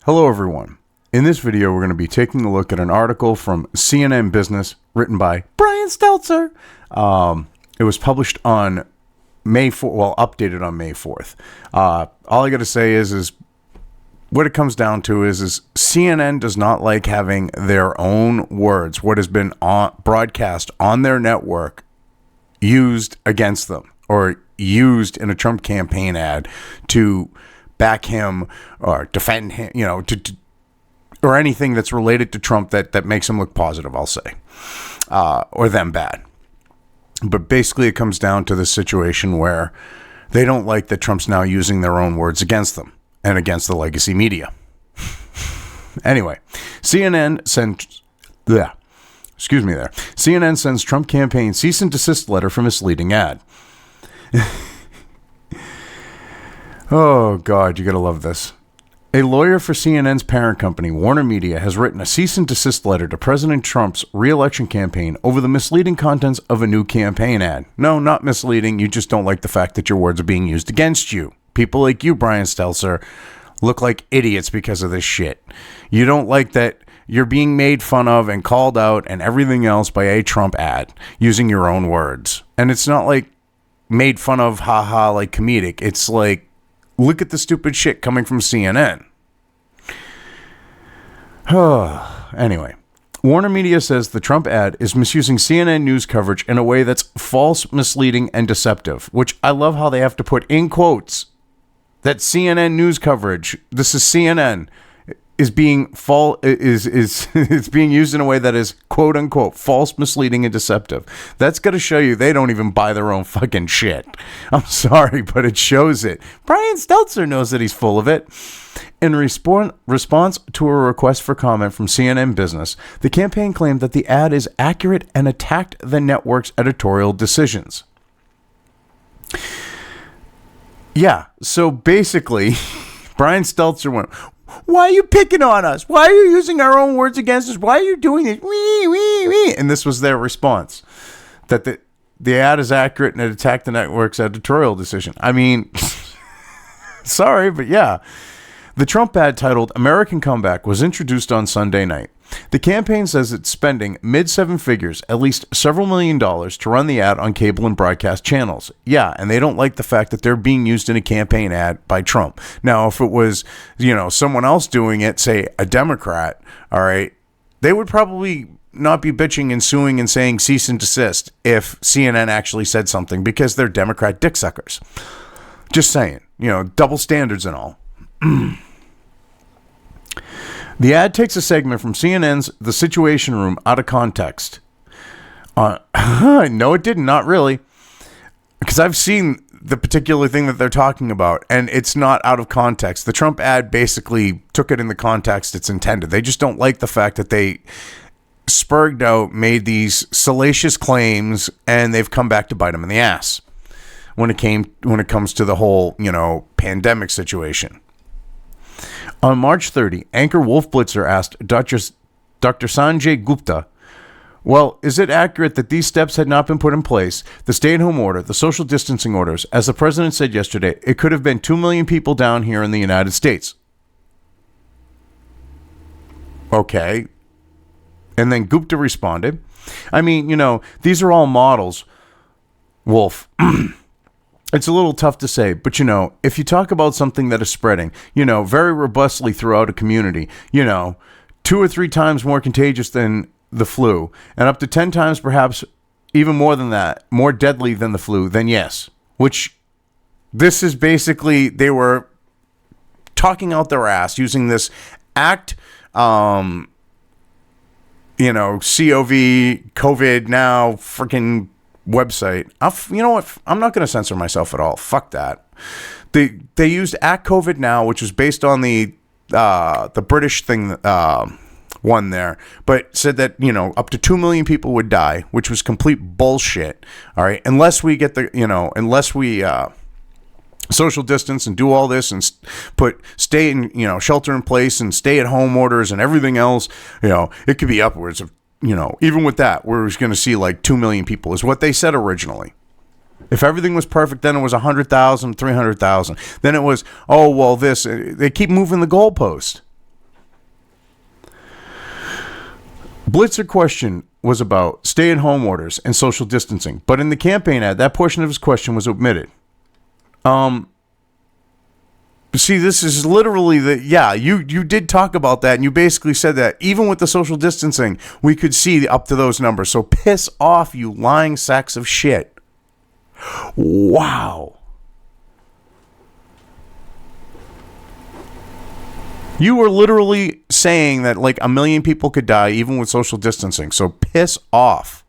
Hello everyone. In this video, we're going to be taking a look at an article from CNN Business written by Brian Stelter. It was published on May 4th, well, updated on May 4th. All I got to say is what it comes down to is CNN does not like having their own words, what has been broadcast on their network, used against them or used in a Trump campaign ad to back him or defend him, or anything that's related to Trump that makes him look positive, I'll say, or them bad. But basically it comes down to this situation where they don't like that Trump's now using their own words against them and against the legacy media. Anyway, CNN sends Trump campaign cease and desist letter for misleading ad. Oh, God, you got to love this. A lawyer for CNN's parent company, Warner Media, has written a cease and desist letter to President Trump's re-election campaign over the misleading contents of a new campaign ad. No, not misleading. You just don't like the fact that your words are being used against you. People like you, Brian Stelter, look like idiots because of this shit. You don't like that you're being made fun of and called out and everything else by a Trump ad using your own words. And it's not like made fun of, haha, like comedic. It's like, look at the stupid shit coming from CNN. Anyway, Warner Media says the Trump ad is misusing CNN news coverage in a way that's false, misleading, and deceptive, which I love how they have to put in quotes that CNN news coverage, this is CNN, is being it's being used in a way that is quote unquote false, misleading, and deceptive. That's got to show you they don't even buy their own fucking shit. I'm sorry, but it shows it. Brian Stelter knows that he's full of it. In response to a request for comment from CNN Business, the campaign claimed that the ad is accurate and attacked the network's editorial decisions. Yeah, so basically, Brian Stelter went, "Why are you picking on us? Why are you using our own words against us? Why are you doing this? Wee. And this was their response, that the ad is accurate and it attacked the network's editorial decision. I mean, sorry, but yeah. The Trump ad titled American Comeback was introduced on Sunday night. The campaign says it's spending mid-seven figures, at least several $1 million, to run the ad on cable and broadcast channels. Yeah, and they don't like the fact that they're being used in a campaign ad by Trump. Now, if it was, someone else doing it, say a Democrat, all right, they would probably not be bitching and suing and saying cease and desist if CNN actually said something because they're Democrat dick suckers. Just saying, double standards and all. The ad takes a segment from CNN's The Situation Room out of context. No, it didn't. Not really. Because I've seen the particular thing that they're talking about, and it's not out of context. The Trump ad basically took it in the context it's intended. They just don't like the fact that they spurged out, made these salacious claims, and they've come back to bite them in the ass when it comes to the whole, pandemic situation. On March 30, anchor Wolf Blitzer asked Dr. Sanjay Gupta, well, is it accurate that these steps had not been put in place, the stay-at-home order, the social distancing orders? As the president said yesterday, it could have been 2 million people down here in the United States. Okay. And then Gupta responded, I mean, these are all models, Wolf. It's a little tough to say, but if you talk about something that is spreading, very robustly throughout a community, 2 or 3 times more contagious than the flu, and up to 10 times, perhaps even more than that, more deadly than the flu, then yes. Which this is basically, they were talking out their ass using this ACT, COV, COVID now, freaking website. You know what? I'm not going to censor myself at all. Fuck that. They used Act COVID Now, which was based on the British thing one there, but said that up to 2 million people would die, which was complete bullshit. All right, unless we get unless we social distance and do all this and stay in shelter in place and stay at home orders and everything else, it could be upwards of. Even with that, we're going to see like 2 million people is what they said originally. If everything was perfect, then it was 100,000, 300,000. Then it was, they keep moving the goalpost. Blitzer question was about stay-at-home orders and social distancing, but in the campaign ad, that portion of his question was omitted. See, this is literally you did talk about that, and you basically said that even with the social distancing, we could see up to those numbers. So piss off, you lying sacks of shit. Wow. You were literally saying that like 1 million people could die even with social distancing. So piss off.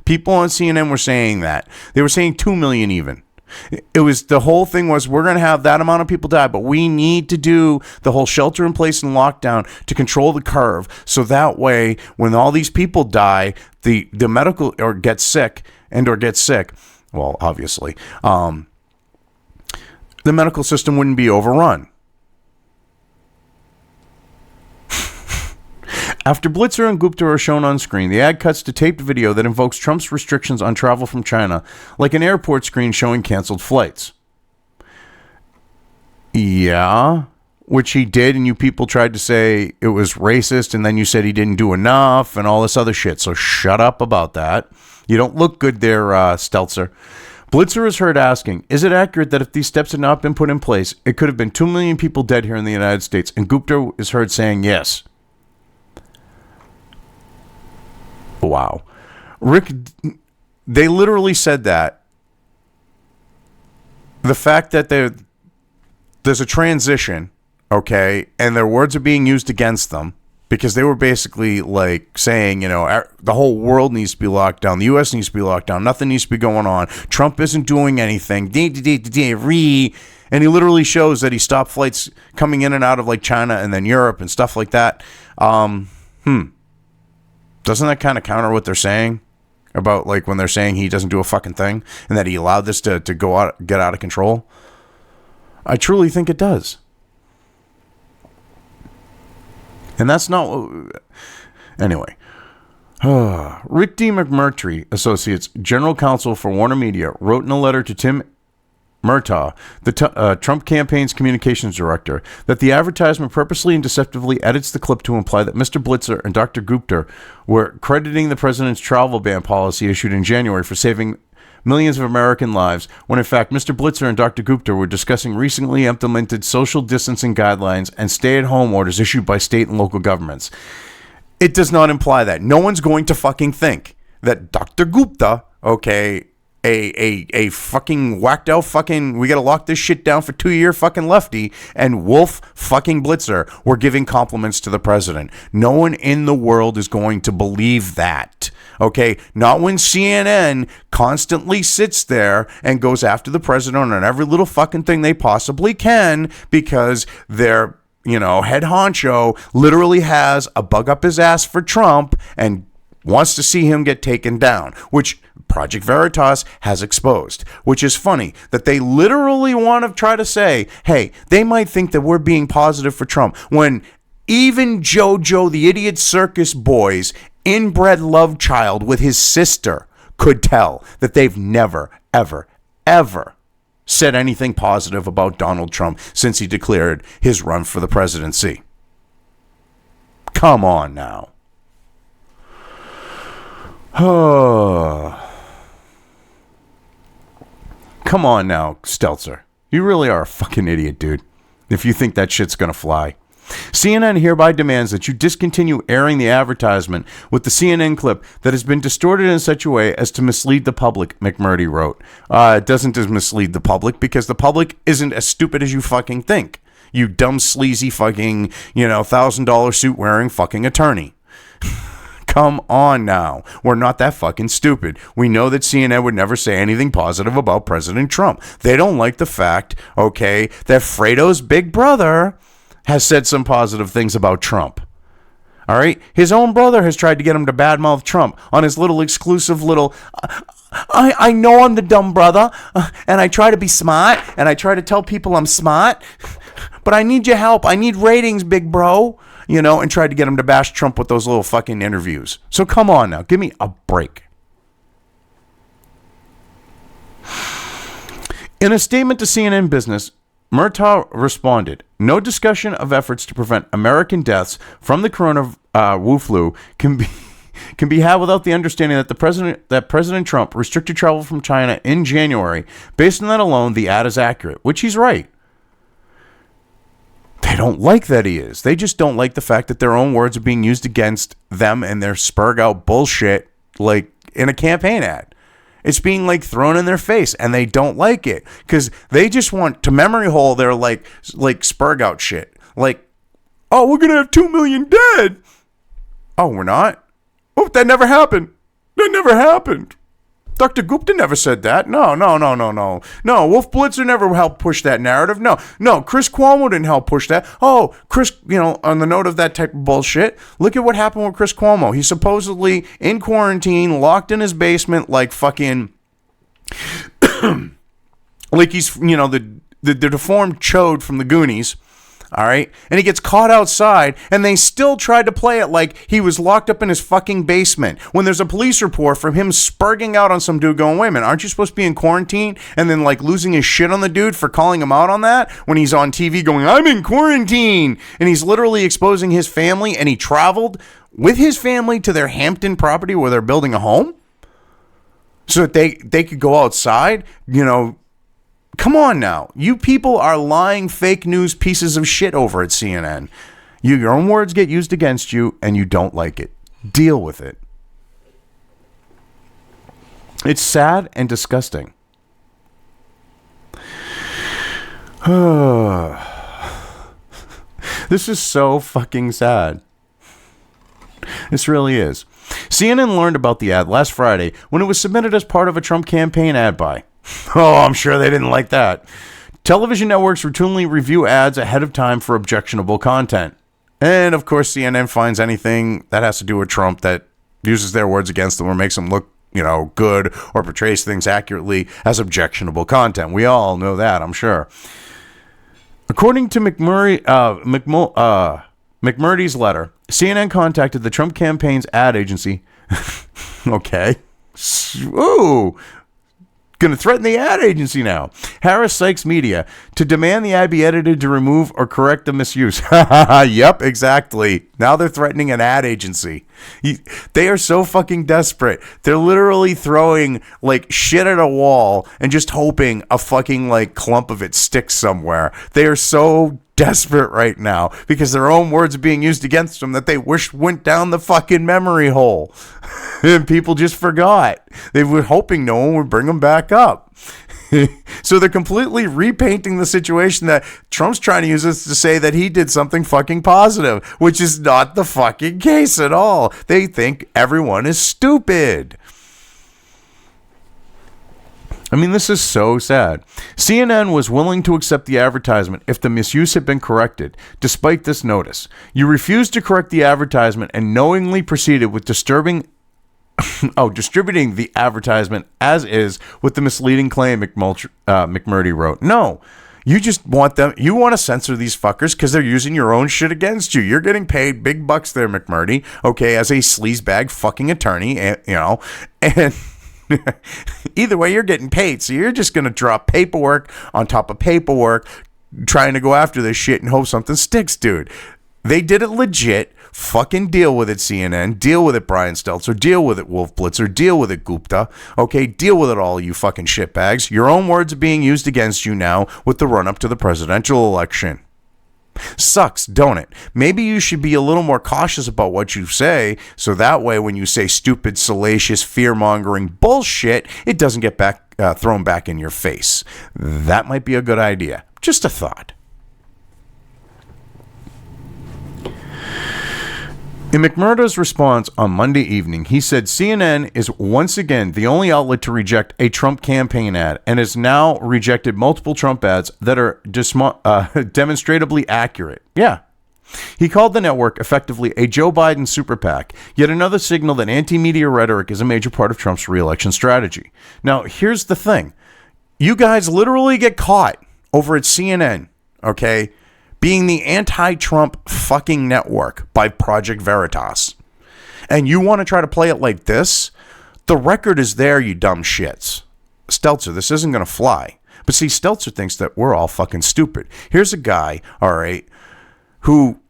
People on CNN were saying that. They were saying 2 million even. It was, the whole thing was, we're going to have that amount of people die, but we need to do the whole shelter in place and lockdown to control the curve. So that way, when all these people die, the medical or get sick, well, obviously, the medical system wouldn't be overrun. After Blitzer and Gupta are shown on screen, the ad cuts to taped video that invokes Trump's restrictions on travel from China, like an airport screen showing canceled flights. Yeah, which he did, and you people tried to say it was racist, and then you said he didn't do enough, and all this other shit, so shut up about that. You don't look good there, Stelter. Blitzer is heard asking, is it accurate that if these steps had not been put in place, it could have been 2 million people dead here in the United States? And Gupta is heard saying yes. Wow. Rick, they literally said that. The fact that there's a transition, okay, and their words are being used against them because they were basically like saying, you know, the whole world needs to be locked down. The U.S. needs to be locked down. Nothing needs to be going on. Trump isn't doing anything. And he literally shows that he stopped flights coming in and out of like China and then Europe and stuff like that. Doesn't that kind of counter what they're saying about like when they're saying he doesn't do a fucking thing and that he allowed this to go out, get out of control? I truly think it does. And that's not... Anyway. Rick D. McMurtry, Associates, General Counsel for Warner Media, wrote in a letter to Tim Murtaugh, the Trump campaign's communications director, that the advertisement purposely and deceptively edits the clip to imply that Mr. Blitzer and Dr. Gupta were crediting the president's travel ban policy issued in January for saving millions of American lives, when in fact Mr. Blitzer and Dr. Gupta were discussing recently implemented social distancing guidelines and stay-at-home orders issued by state and local governments. It does not imply that. No one's going to fucking think that Dr. Gupta, okay, a fucking whacked out fucking, we gotta lock this shit down for 2-year fucking lefty, and Wolf fucking Blitzer were giving compliments to the president. No one in the world is going to believe that. Okay, not when CNN constantly sits there and goes after the president on every little fucking thing they possibly can because their, you know, head honcho literally has a bug up his ass for Trump and wants to see him get taken down, which Project Veritas has exposed, which is funny that they literally want to try to say, hey, they might think that we're being positive for Trump when even JoJo, the idiot circus boy's inbred love child with his sister could tell that they've never, ever, ever said anything positive about Donald Trump since he declared his run for the presidency. Come on now. Come on now, Stelter. You really are a fucking idiot, dude, if you think that shit's gonna fly. CNN hereby demands that you discontinue airing the advertisement with the CNN clip that has been distorted in such a way as to mislead the public, McMurtry wrote. It doesn't mislead the public because the public isn't as stupid as you fucking think. You dumb, sleazy fucking, $1,000 suit wearing fucking attorney. Come on now. We're not that fucking stupid. We know that CNN would never say anything positive about President Trump. They don't like the fact, okay, that Fredo's big brother has said some positive things about Trump. All right? His own brother has tried to get him to badmouth Trump on his little exclusive little... I know I'm the dumb brother, and I try to be smart, and I try to tell people I'm smart, but I need your help. I need ratings, big bro. And tried to get him to bash Trump with those little fucking interviews. So come on now. Give me a break. In a statement to CNN Business, Murtaugh responded, no discussion of efforts to prevent American deaths from the Wu flu can be can be had without the understanding that President Trump restricted travel from China in January. Based on that alone, the ad is accurate, which he's right. They don't like that he is. They just don't like the fact that their own words are being used against them and their spurg out bullshit like in a campaign ad. It's being like thrown in their face, and they don't like it because they just want to memory hole their like spurg out shit. Like, oh, we're gonna have 2 million dead. Oh, we're not? Oh, that never happened. That never happened. Dr. Gupta never said that. No. No, Wolf Blitzer never helped push that narrative. No, Chris Cuomo didn't help push that. Oh, Chris, on the note of that type of bullshit, look at what happened with Chris Cuomo. He's supposedly in quarantine, locked in his basement like fucking, like he's, the deformed chode from the Goonies. All right. And he gets caught outside, and they still tried to play it like he was locked up in his fucking basement when there's a police report from him spurging out on some dude going, wait a minute, aren't you supposed to be in quarantine? And then like losing his shit on the dude for calling him out on that when he's on TV going, I'm in quarantine. And he's literally exposing his family, and he traveled with his family to their Hampton property where they're building a home so that they could go outside, Come on now. You people are lying fake news pieces of shit over at CNN. Your own words get used against you, and you don't like it. Deal with it. It's sad and disgusting. This is so fucking sad. This really is. CNN learned about the ad last Friday when it was submitted as part of a Trump campaign ad buy. Oh, I'm sure they didn't like that. Television networks routinely review ads ahead of time for objectionable content. And, of course, CNN finds anything that has to do with Trump that uses their words against them or makes them look, good or portrays things accurately as objectionable content. We all know that, I'm sure. According to McMurdy's letter, CNN contacted the Trump campaign's ad agency. Okay. Ooh. Going to threaten the ad agency now. Harris Sykes Media to demand the ad be edited to remove or correct the misuse. Yep, exactly. Now they're threatening an ad agency. They are so fucking desperate. They're literally throwing like shit at a wall and just hoping a fucking like clump of it sticks somewhere. They are so desperate right now because their own words are being used against them that they wish went down the fucking memory hole. And people just forgot. They were hoping no one would bring them back up. So they're completely repainting the situation that Trump's trying to use this to say that he did something fucking positive, which is not the fucking case at all. They think everyone is stupid. I mean, this is so sad. CNN was willing to accept the advertisement if the misuse had been corrected, despite this notice. You refused to correct the advertisement and knowingly proceeded with distributing the advertisement as is with the misleading claim, McMurdy wrote. No, you just want you want to censor these fuckers because they're using your own shit against you. You're getting paid big bucks there, McMurdy, okay, as a sleazebag fucking attorney, and either way, you're getting paid, so you're just going to drop paperwork on top of paperwork trying to go after this shit and hope something sticks, dude. They did it legit. Fucking deal with it, CNN. Deal with it, Brian Stelter. Deal with it, Wolf Blitzer. Deal with it, Gupta. Okay, deal with it, all you fucking shitbags. Your own words are being used against you now with the run-up to the presidential election. Sucks, don't it? Maybe you should be a little more cautious about what you say, so that way when you say stupid, salacious, fear-mongering bullshit, it doesn't get thrown back in your face. That might be a good idea. Just a thought. In McMurdo's response on Monday evening, he said CNN is once again the only outlet to reject a Trump campaign ad and has now rejected multiple Trump ads that are demonstrably accurate. Yeah. He called the network effectively a Joe Biden super PAC, yet another signal that anti-media rhetoric is a major part of Trump's re-election strategy. Now, here's the thing. You guys literally get caught over at CNN, okay, being the anti-Trump fucking network by Project Veritas. And you want to try to play it like this? The record is there, you dumb shits. Stelter, this isn't going to fly. But see, Stelter thinks that we're all fucking stupid. Here's a guy, all right, who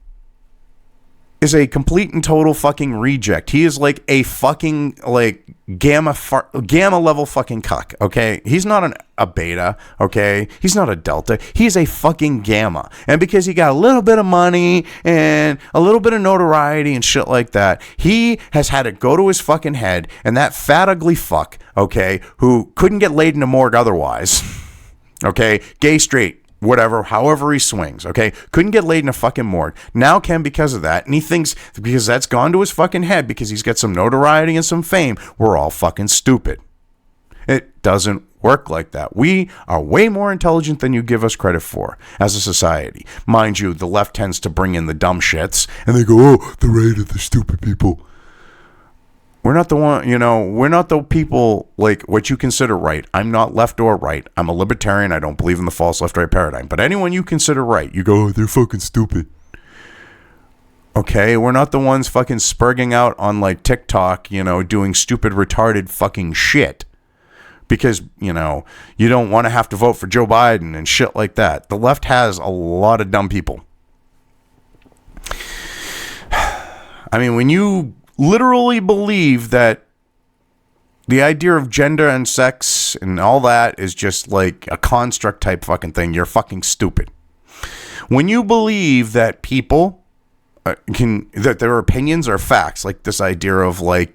is a complete and total fucking reject. He is like a fucking like gamma level fucking cuck, okay? He's not a beta, okay? He's not a delta. He's a fucking gamma. And because he got a little bit of money and a little bit of notoriety and shit like that, he has had it go to his fucking head, and that fat ugly fuck, okay, who couldn't get laid in a morgue otherwise, okay, gay, straight, whatever, however he swings, okay? Couldn't get laid in a fucking morgue. Now can because of that. And he thinks because that's gone to his fucking head, because he's got some notoriety and some fame, we're all fucking stupid. It doesn't work like that. We are way more intelligent than you give us credit for as a society. Mind you, the left tends to bring in the dumb shits, and they go, oh, the right of the stupid people. We're not the one, we're not the people like what you consider right. I'm not left or right. I'm a libertarian. I don't believe in the false left-right paradigm. But anyone you consider right, you go, oh, they're fucking stupid. Okay, we're not the ones fucking spurging out on like TikTok, doing stupid, retarded fucking shit. Because, you don't want to have to vote for Joe Biden and shit like that. The left has a lot of dumb people. I mean, when you literally believe that the idea of gender and sex and all that is just like a construct type fucking thing, you're fucking stupid. When you believe that people that their opinions are facts, like this idea of like,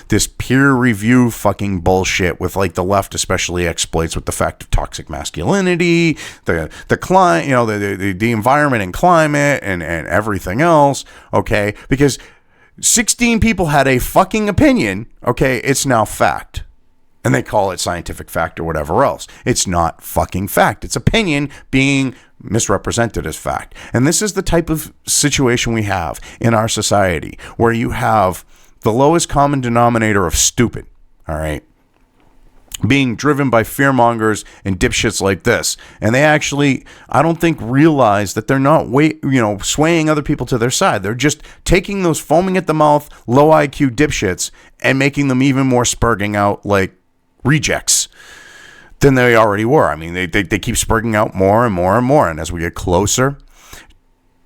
this peer review fucking bullshit with like the left especially exploits with the fact of toxic masculinity, the the environment and climate and everything else, okay? Because 16 people had a fucking opinion, okay? It's now fact. And they call it scientific fact or whatever else. It's not fucking fact. It's opinion being misrepresented as fact. And this is the type of situation we have in our society where you have the lowest common denominator of stupid, all right, being driven by fearmongers and dipshits like this. And they actually, I don't think, realize that they're not swaying other people to their side. They're just taking those foaming at the mouth, low IQ dipshits and making them even more spurging out like rejects than they already were. I mean, they keep spurging out more and more and more. And as we get closer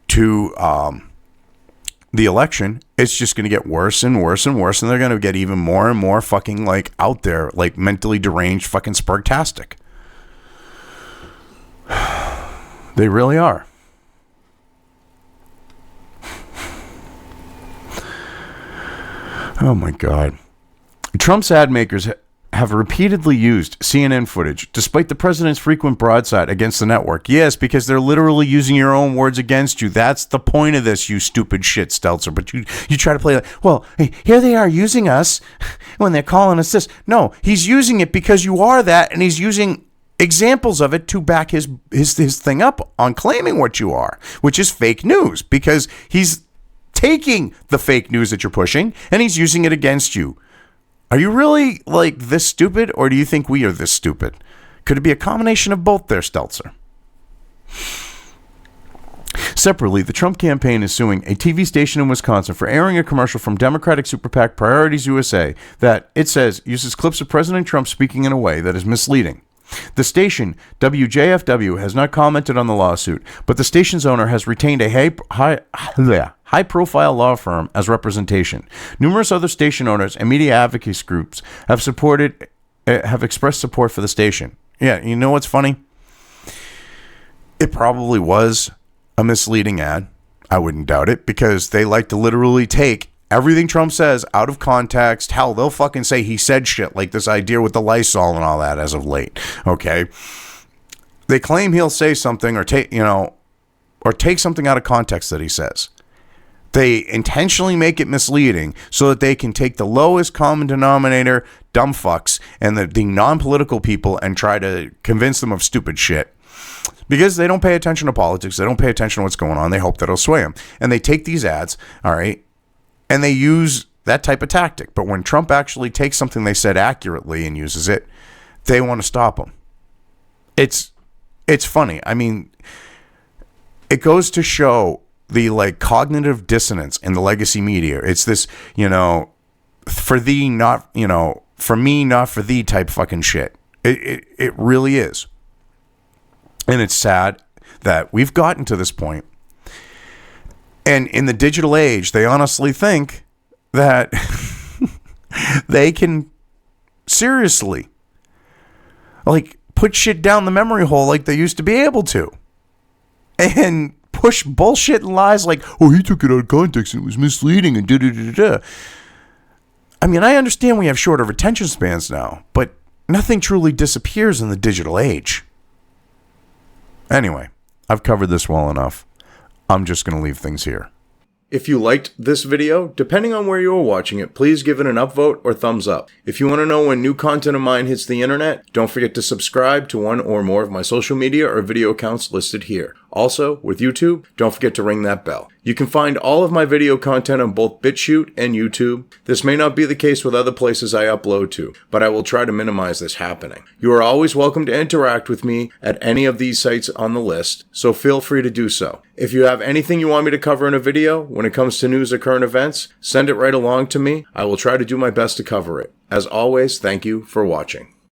to the election, it's just going to get worse and worse and worse. And they're going to get even more and more fucking like out there, like mentally deranged fucking spurgtastic. They really are. Oh my God. Trump's ad makers have repeatedly used CNN footage, despite the president's frequent broadside against the network. Yes, because they're literally using your own words against you. That's the point of this, you stupid shit, Stelter. But you try to play like, well, hey, here they are using us when they're calling us this. No, he's using it because you are that, and he's using examples of it to back his thing up on claiming what you are, which is fake news, because he's taking the fake news that you're pushing, and he's using it against you. Are you really like this stupid, or do you think we are this stupid? Could it be a combination of both there, Stelter? Separately, the Trump campaign is suing a TV station in Wisconsin for airing a commercial from Democratic super PAC Priorities USA that, it says, uses clips of President Trump speaking in a way that is misleading. The station, WJFW, has not commented on the lawsuit, but the station's owner has retained a high-profile law firm as representation. Numerous other station owners and media advocacy groups have expressed support for the station. Yeah, you know what's funny? It probably was a misleading ad. I wouldn't doubt it, because they like to literally take everything Trump says out of context. Hell, they'll fucking say he said shit like this idea with the Lysol and all that as of late. Okay. They claim he'll say something or take something out of context that he says. They intentionally make it misleading so that they can take the lowest common denominator, dumb fucks, and the non-political people and try to convince them of stupid shit. Because they don't pay attention to politics. They don't pay attention to what's going on. They hope that it'll sway them. And they take these ads, all right, and they use that type of tactic. But when Trump actually takes something they said accurately and uses it, they want to stop him. It's funny. I mean, it goes to show the like cognitive dissonance in the legacy media. It's this, for thee, not, for me, not for thee type fucking shit. It really is. And it's sad that we've gotten to this point. And in the digital age, they honestly think that they can seriously, like, put shit down the memory hole like they used to be able to. And push bullshit and lies like, oh, he took it out of context and it was misleading and da-da-da-da. I mean, I understand we have shorter attention spans now, but nothing truly disappears in the digital age. Anyway, I've covered this well enough. I'm just going to leave things here. If you liked this video, depending on where you are watching it, please give it an upvote or thumbs up. If you want to know when new content of mine hits the internet, don't forget to subscribe to one or more of my social media or video accounts listed here. Also, with YouTube, don't forget to ring that bell. You can find all of my video content on both BitChute and YouTube. This may not be the case with other places I upload to, but I will try to minimize this happening. You are always welcome to interact with me at any of these sites on the list, so feel free to do so. If you have anything you want me to cover in a video, when it comes to news or current events, send it right along to me. I will try to do my best to cover it. As always, thank you for watching.